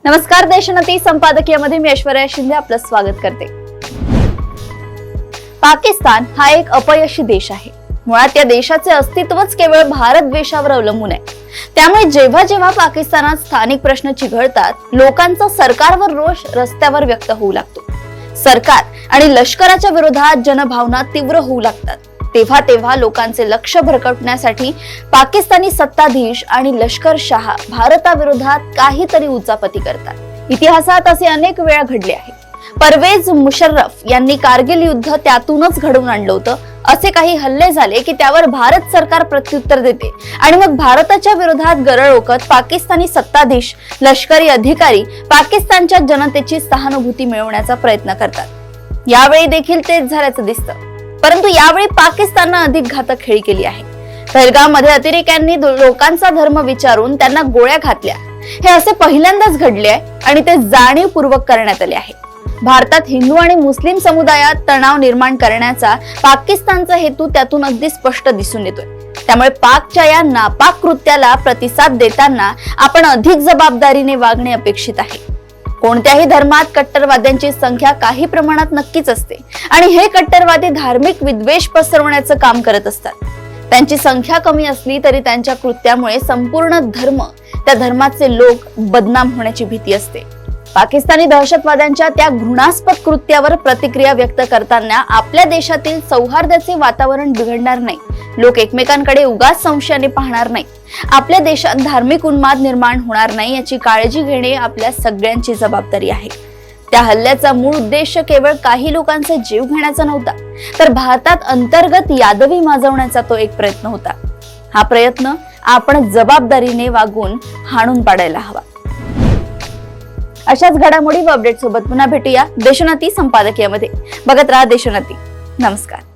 नमस्कार, देशोन्नती संपादकीयमध्ये मी ऐश्वर्या शिंदे आपलं स्वागत करते। पाकिस्तान हा एक अपयशी देश आहे। मुळात या देशाचे अस्तित्वच केवळ भारत द्वेषावर अवलंबून आहे। त्यामुळे जेव्हा जेव्हा पाकिस्तानात स्थानिक प्रश्न चिघळतात, लोकांचा सरकारवर रोष रस्त्यावर व्यक्त होऊ लागतो। सरकार आणि लष्कराच्या विरोधात जनभावना तीव्र होऊ लागतात। तेव्हा तेव्हा लोकांचे लक्ष भरकटण्यासाठी पाकिस्तानी सत्ताधीश आणि लष्करशाह भारताविरोधात काहीतरी उचापती करतात। इतिहासात असे अनेक वेळा घडले आहे। परवेज मुशर्रफ यांनी कारगिल युद्ध त्यातूनच घडवून आणलं होतं। असे काही हल्ले झाले की त्यावर भारत सरकार प्रत्युत्तर देते आणि मग भारताच्या विरोधात गरळ ओकत पाकिस्तानी सत्ताधीश, लष्करी अधिकारी पाकिस्तानच्या जनतेची सहानुभूती मिळवण्याचा प्रयत्न करतात। यावेळी देखील तेच झाल्याचं दिसतं, परंतु यावेळी पाकिस्तानने अधिक घातक खेळी केली आहे। पहलगाममध्ये अतिरेक्यांनी लोकांचा धर्म विचारून त्यांना गोळ्या घातल्या। हे असे पहिल्यांदाच घडले आहे आणि ते जाणीवपूर्वक करण्यात आले आहे। भारतात हिंदू आणि मुस्लिम समुदायात तणाव निर्माण करण्याचा पाकिस्तानचा हेतू त्यातून अगदी स्पष्ट दिसून येतोय। त्यामुळे पाकच्या या नापाक कृत्याला प्रतिसाद देताना आपण अधिक जबाबदारीने वागणे अपेक्षित आहे। कोणत्याही धर्मात कट्टरवाद्यांची संख्या काही प्रमाणात नक्कीच असते आणि हे कट्टरवादी धार्मिक विद्वेष पसरवण्याचं काम करत असतात। त्यांची संख्या कमी असली तरी त्यांच्या कृत्यामुळे संपूर्ण धर्म, त्या धर्माचे लोक बदनाम होण्याची भीती असते। पाकिस्तानी दहशतवाद्यांच्या त्या घृणास्पद कृत्यावर प्रतिक्रिया व्यक्त करताना आपल्या देशातील सौहार्दाचे वातावरण बिघडणार नाही, लोक एकमेकांकडे उगाच संशयाने पाहणार नाही, आपल्या देशात धार्मिक उन्माद निर्माण होणार नाही याची काळजी घेणे आपल्या सगळ्यांची जबाबदारी आहे। त्या हल्ल्याचा मूळ उद्देश केवळ काही लोकांचे जीव घेण्याचा नव्हता, तर भारतात अंतर्गत यादवी माजवण्याचा तो एक प्रयत्न होता। हा प्रयत्न आपण जबाबदारीने वागून हाणून पाडायला हवा। अशाच घडामोडी व अपडेट सोबत पुन्हा भेटूया देशोन्नती संपादकीयमध्ये। बघत राहा देशोन्नती। नमस्कार।